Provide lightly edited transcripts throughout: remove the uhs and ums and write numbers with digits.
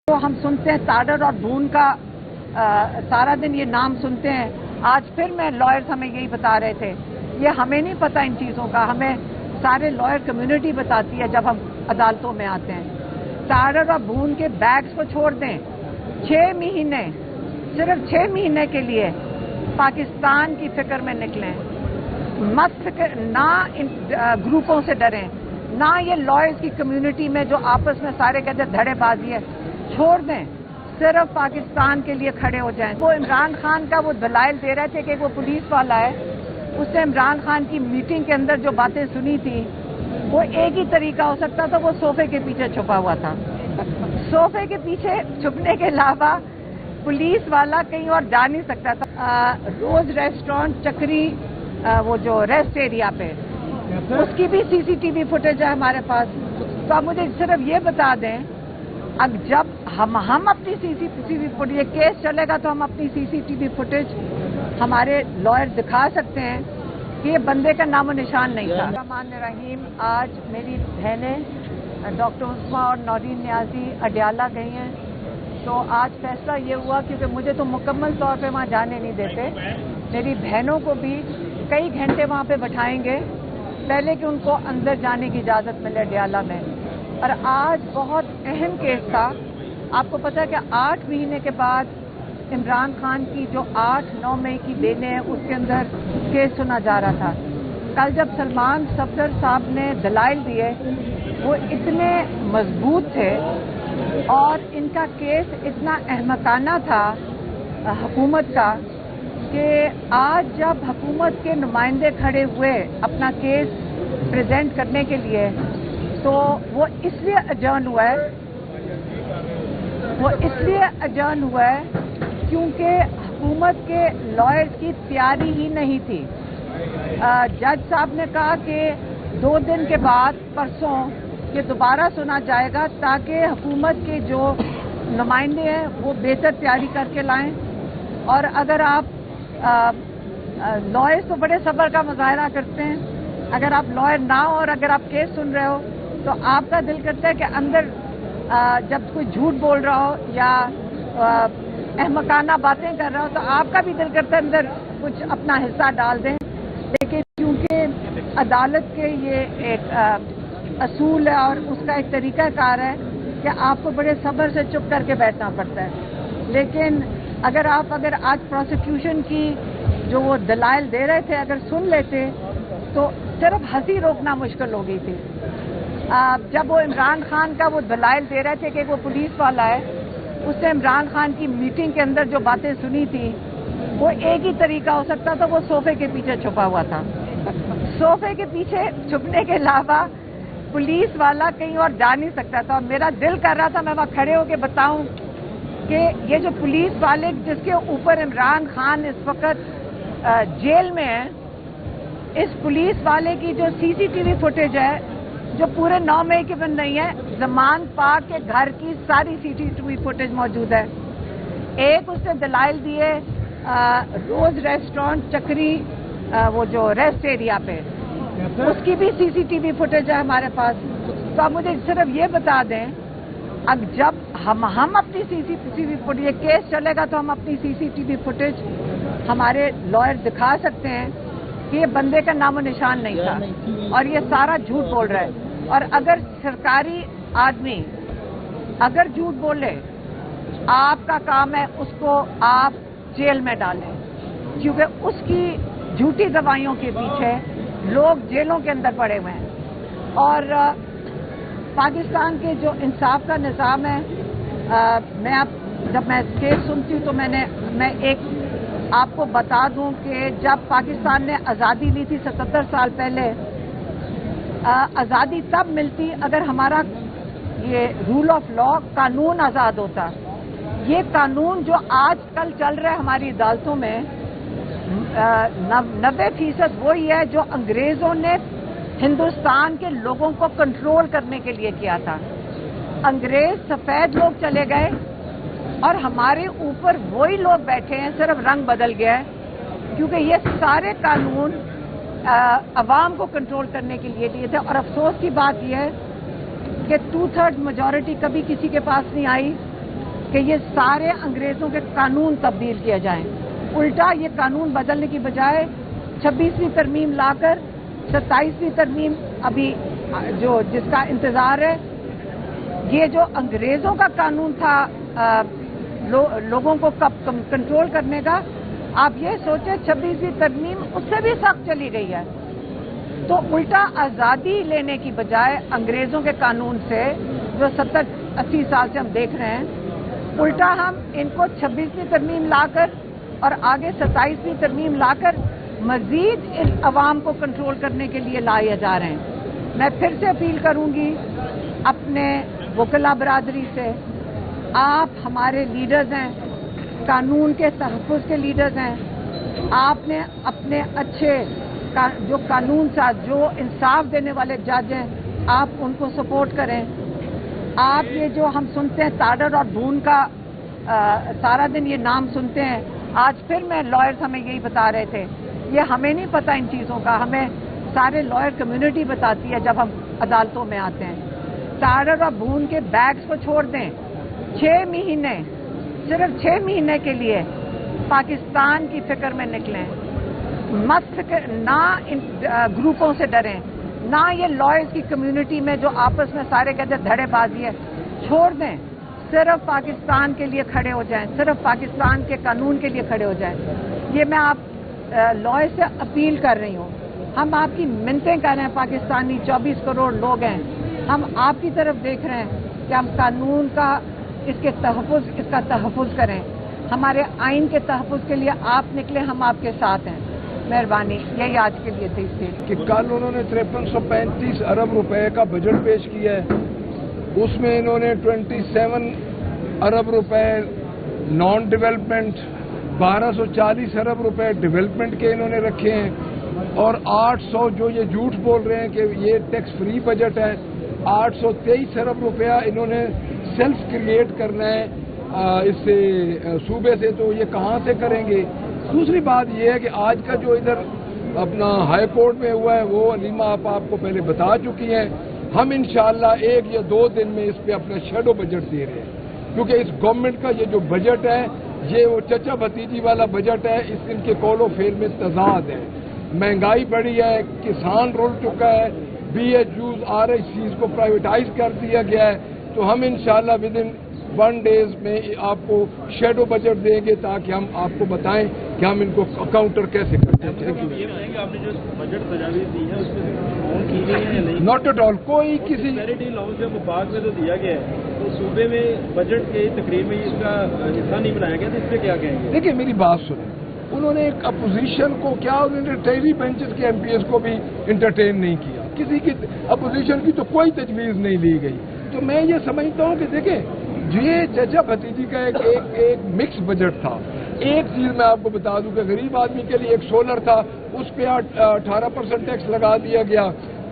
تو ہم سنتے ہیں تاڈر اور بھون کا سارا دن یہ نام سنتے ہیں. آج پھر میں لائرز ہمیں یہی بتا رہے تھے. یہ ہمیں نہیں پتہ ان چیزوں کا، ہمیں سارے لائر کمیونٹی بتاتی ہے جب ہم عدالتوں میں آتے ہیں. تاڈر اور بھون کے بیگز کو چھوڑ دیں. 6 مہینے، صرف 6 مہینے کے لیے پاکستان کی فکر میں نکلیں. مت فکر، نہ ان گروپوں سے ڈریں، نہ یہ لائرز کی کمیونٹی میں جو آپس میں سارے کہتے ہیں دھڑے بازی ہے، چھوڑ دیں. صرف پاکستان کے لیے کھڑے ہو جائیں. وہ عمران خان کا وہ دلائل دے رہے تھے کہ وہ پولیس والا ہے. اس نے عمران خان کی میٹنگ کے اندر جو باتیں سنی تھی وہ ایک ہی طریقہ ہو سکتا تھا، وہ صوفے کے پیچھے چھپا ہوا تھا. صوفے کے پیچھے چھپنے کے علاوہ پولیس والا کہیں اور جا نہیں سکتا تھا. روز ریسٹورانٹ چکری وہ جو ریسٹ ایریا پہ، اس کی بھی سی سی ٹی وی فوٹیج ہے ہمارے پاس. تو آپ مجھے صرف یہ بتا دیں، اب جب ہم اپنی سی سی ٹی وی فوٹیج، یہ کیس چلے گا تو ہم اپنی سی سی ٹی وی فوٹیج ہمارے لائر دکھا سکتے ہیں کہ یہ بندے کا نام و نشان نہیں تھا. الرحمن الرحیم. آج میری بہنیں ڈاکٹر عثما اور نورین نیازی اڈیالہ گئی ہیں. تو آج فیصلہ یہ ہوا کیونکہ مجھے تو مکمل طور پہ وہاں جانے نہیں دیتے، میری بہنوں کو بھی کئی گھنٹے وہاں پہ بٹھائیں گے پہلے کہ ان کو اندر جانے کی اجازت ملے اڈیالہ میں. اور آج بہت اہم کیس تھا. آپ کو پتہ ہے کہ 8 مہینے کے بعد عمران خان کی جو 8-9 مئی کی بینیں ہیں اس کے اندر کیس سنا جا رہا تھا. کل جب سلمان صفدر صاحب نے دلائل دیے وہ اتنے مضبوط تھے اور ان کا کیس اتنا احمقانہ تھا حکومت کا کہ آج جب حکومت کے نمائندے کھڑے ہوئے اپنا کیس پریزنٹ کرنے کے لیے تو وہ اس لیے اجرن ہوا ہے کیونکہ حکومت کے لائرز کی تیاری ہی نہیں تھی. جج صاحب نے کہا کہ 2 دن کے بعد پرسوں یہ دوبارہ سنا جائے گا تاکہ حکومت کے جو نمائندے ہیں وہ بہتر تیاری کر کے لائیں. اور اگر آپ لائرز تو بڑے صبر کا مظاہرہ کرتے ہیں، اگر آپ لائر نہ ہو اور اگر آپ کیس سن رہے ہو تو آپ کا دل کرتا ہے کہ اندر جب کوئی جھوٹ بول رہا ہو یا احمقانہ باتیں کر رہا ہو تو آپ کا بھی دل کرتا ہے اندر کچھ اپنا حصہ ڈال دیں. لیکن کیونکہ عدالت کے یہ ایک اصول ہے اور اس کا ایک طریقہ کار ہے کہ آپ کو بڑے صبر سے چپ کر کے بیٹھنا پڑتا ہے. لیکن اگر آج پروسیکیوشن کی جو وہ دلائل دے رہے تھے اگر سن لیتے تو صرف ہنسی روکنا مشکل ہو گئی تھی. جب وہ عمران خان کا وہ دلائل دے رہے تھے کہ وہ پولیس والا ہے، اس نے عمران خان کی میٹنگ کے اندر جو باتیں سنی تھی وہ ایک ہی طریقہ ہو سکتا تھا، وہ صوفے کے پیچھے چھپا ہوا تھا. صوفے کے پیچھے چھپنے کے علاوہ پولیس والا کہیں اور جا نہیں سکتا تھا. اور میرا دل کر رہا تھا میں وہاں کھڑے ہو کے بتاؤں کہ یہ جو پولیس والے جس کے اوپر عمران خان اس وقت جیل میں ہیں، اس پولیس والے کی جو سی سی ٹی وی فوٹیج ہے جو پورے 9 مئی کی بن رہی ہے، زمان پاک کے گھر کی ساری سی سی ٹی وی فوٹیج موجود ہے. ایک اس نے دلائل دیے روز ریسٹورانٹ چکری وہ جو ریسٹ ایریا پہ، اس کی بھی سی سی ٹی وی فوٹیج ہے ہمارے پاس. تو آپ مجھے صرف یہ بتا دیں، اب جب ہم اپنی سی سی ٹی وی فوٹیج، یہ کیس چلے گا تو ہم اپنی سی سی ٹی وی فوٹیج ہمارے لائر دکھا سکتے ہیں کہ یہ بندے کا نام و نشان نہیں تھا اور یہ سارا جھوٹ بول رہا ہے. اور اگر سرکاری آدمی اگر جھوٹ بولے، آپ کا کام ہے اس کو آپ جیل میں ڈالیں، کیونکہ اس کی جھوٹی گواہیوں کے پیچھے لوگ جیلوں کے اندر پڑے ہوئے ہیں. اور پاکستان کے جو انصاف کا نظام ہے، جب میں کیس سنتی ہوں تو میں ایک آپ کو بتا دوں کہ جب پاکستان نے آزادی لی تھی 77 سال پہلے، آزادی تب ملتی اگر ہمارا یہ رول آف لا قانون آزاد ہوتا. یہ قانون جو آج کل چل رہا ہے ہماری عدالتوں میں 90% وہی ہے جو انگریزوں نے ہندوستان کے لوگوں کو کنٹرول کرنے کے لیے کیا تھا. انگریز سفید لوگ چلے گئے، اور ہمارے اوپر وہی لوگ بیٹھے ہیں، صرف رنگ بدل گیا ہے، کیونکہ یہ سارے قانون عوام کو کنٹرول کرنے کے لیے دیے تھے. اور افسوس کی بات یہ ہے کہ 2/3 میجورٹی کبھی کسی کے پاس نہیں آئی کہ یہ سارے انگریزوں کے قانون تبدیل کیے جائیں. الٹا یہ قانون بدلنے کی بجائے 26ویں ترمیم لا کر 27ویں ترمیم ابھی جس کا انتظار ہے. یہ جو انگریزوں کا قانون تھا لوگوں کو کنٹرول کرنے کا، آپ یہ سوچیں 26ویں ترمیم اس سے بھی سخت چلی گئی ہے. تو الٹا آزادی لینے کی بجائے انگریزوں کے قانون سے جو 70-80 سال سے ہم دیکھ رہے ہیں، الٹا ہم ان کو 26ویں ترمیم لا کر اور آگے 27ویں ترمیم لا کر مزید ان عوام کو کنٹرول کرنے کے لیے لائے جا رہے ہیں. میں پھر سے اپیل کروں گی اپنے وکلا برادری سے، آپ ہمارے لیڈرز ہیں، قانون کے تحفظ کے لیڈرز ہیں. آپ نے اپنے اچھے جو قانون ساز، جو انصاف دینے والے جج ہیں، آپ ان کو سپورٹ کریں. آپ یہ جو ہم سنتے ہیں تاڈر اور بھون کا سارا دن یہ نام سنتے ہیں، آج پھر میں لائرز ہمیں یہی بتا رہے تھے، یہ ہمیں نہیں پتہ ان چیزوں کا، ہمیں سارے لائر کمیونٹی بتاتی ہے جب ہم عدالتوں میں آتے ہیں. تاڈر اور بھون کے بیگز کو چھوڑ دیں. 6 مہینے، صرف 6 مہینے کے لیے پاکستان کی فکر میں نکلیں. مت فکر، نہ ان گروپوں سے ڈریں، نہ یہ لائرز کی کمیونٹی میں جو آپس میں سارے کہتے ہیں دھڑے بازی ہے، چھوڑ دیں. صرف پاکستان کے لیے کھڑے ہو جائیں، صرف پاکستان کے قانون کے لیے کھڑے ہو جائیں. یہ میں آپ لائر سے اپیل کر رہی ہوں. ہم آپ کی منتیں کر رہے ہیں، پاکستانی 24 کروڑ لوگ ہیں، ہم آپ کی طرف دیکھ رہے ہیں کہ ہم قانون کا اس کا تحفظ کریں. ہمارے آئین کے تحفظ کے لیے آپ نکلیں، ہم آپ کے ساتھ ہیں. مہربانی. یہی آج کے لیے تھی کہ کل انہوں نے 5335 ارب روپے کا بجٹ پیش کیا ہے. اس میں انہوں نے 27 ارب روپے نان ڈیولپمنٹ، 1240 ارب روپے ڈیولپمنٹ کے انہوں نے رکھے ہیں، اور 800 جو یہ جھوٹ بول رہے ہیں کہ یہ ٹیکس فری بجٹ ہے، 823 ارب روپیہ انہوں نے سیلف کریٹ کرنا ہے اس سے صوبے سے. تو یہ کہاں سے کریں گے؟ دوسری بات یہ ہے کہ آج کا جو ادھر اپنا ہائی کورٹ میں ہوا ہے وہ علیمہ آپ کو پہلے بتا چکی ہیں. ہم انشاءاللہ 1 یا 2 دن میں اس پہ اپنا شیڈو بجٹ دے رہے ہیں، کیونکہ اس گورنمنٹ کا یہ جو بجٹ ہے یہ وہ چچا بھتیجی والا بجٹ ہے. اس ان کے قول و فعل میں تضاد ہے. مہنگائی بڑھی ہے، کسان رول چکا ہے، BHUs RHCs کو پرائیویٹائز کر دیا گیا ہے. تو ہم انشاءاللہ ودن 1 ڈیز میں آپ کو شیڈو بجٹ دیں گے تاکہ ہم آپ کو بتائیں کہ ہم ان کو کاؤنٹر کیسے کرتے ہیں. آپ نے جو بجٹ تجاویز دی ہے اس میں ناٹ ایٹ آل کوئی کسی جب بعد میں تو دیا گیا ہے تو صوبے میں بجٹ کے تقریب میں اس کا حصہ نہیں بنایا گیا، تو اس پہ کیا کہیں گے؟ دیکھیں میری بات سنیں، انہوں نے ایک اپوزیشن کو کیا، انہوں نے ٹیری بینچز کے MPs کو بھی انٹرٹین نہیں کیا. کسی کی اپوزیشن کی تو کوئی تجویز نہیں لی گئی. تو میں یہ سمجھتا ہوں کہ دیکھیں یہ چچا بھتیجی کا ایک مکس بجٹ تھا. ایک چیز میں آپ کو بتا دوں کہ غریب آدمی کے لیے ایک سولر تھا، اس پہ 18% ٹیکس لگا دیا گیا.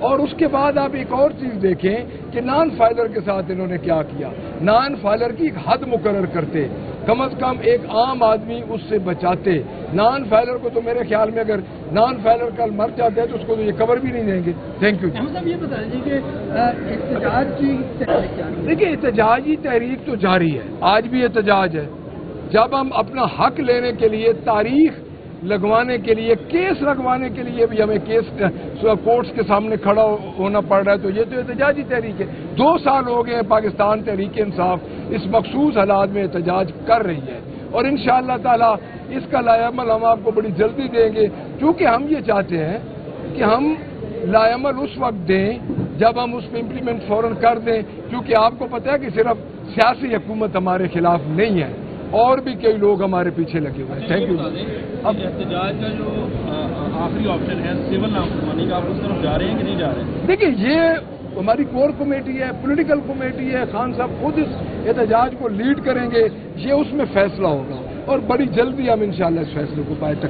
اور اس کے بعد آپ ایک اور چیز دیکھیں کہ نان فائلر کے ساتھ انہوں نے کیا کیا. نان فائلر کی ایک حد مقرر کرتے، کم از کم ایک عام آدمی اس سے بچاتے. نان فائلر کو تو میرے خیال میں اگر نان فائلر کل مر جاتے ہیں تو اس کو تو یہ کور بھی نہیں دیں گے. Thank you. یہ بتا دیجیے کہ احتجاج کی دیکھیے احتجاجی تحریک تو جاری ہے، آج بھی احتجاج ہے. جب ہم اپنا حق لینے کے لیے، تاریخ لگوانے کے لیے، کیس لگوانے کے لیے بھی ہمیں کیس کورٹس کے سامنے کھڑا ہونا پڑ رہا ہے، تو یہ تو احتجاجی تحریک ہے. 2 سال ہو گئے ہیں پاکستان تحریک انصاف اس مخصوص حالات میں احتجاج کر رہی ہے، اور انشاءاللہ تعالی اس کا لائحہ عمل ہم آپ کو بڑی جلدی دیں گے. کیونکہ ہم یہ چاہتے ہیں کہ ہم لائحہ عمل اس وقت دیں جب ہم اس پہ امپلیمنٹ فوراً کر دیں، کیونکہ آپ کو پتہ ہے کہ صرف سیاسی حکومت ہمارے خلاف نہیں ہے، اور بھی کئی لوگ ہمارے پیچھے لگے ہوئے ہیں. Thank you. اب احتجاج کا جو آخری آپشن ہے سول نافرمانی کا، آپ اس طرف جا رہے ہیں کہ نہیں جا رہے ہیں؟ دیکھیں یہ ہماری کور کمیٹی ہے، پولیٹیکل کمیٹی ہے، خان صاحب خود اس احتجاج کو لیڈ کریں گے، یہ اس میں فیصلہ ہوگا، اور بڑی جلدی ہم انشاءاللہ اس فیصلے کو پائے تک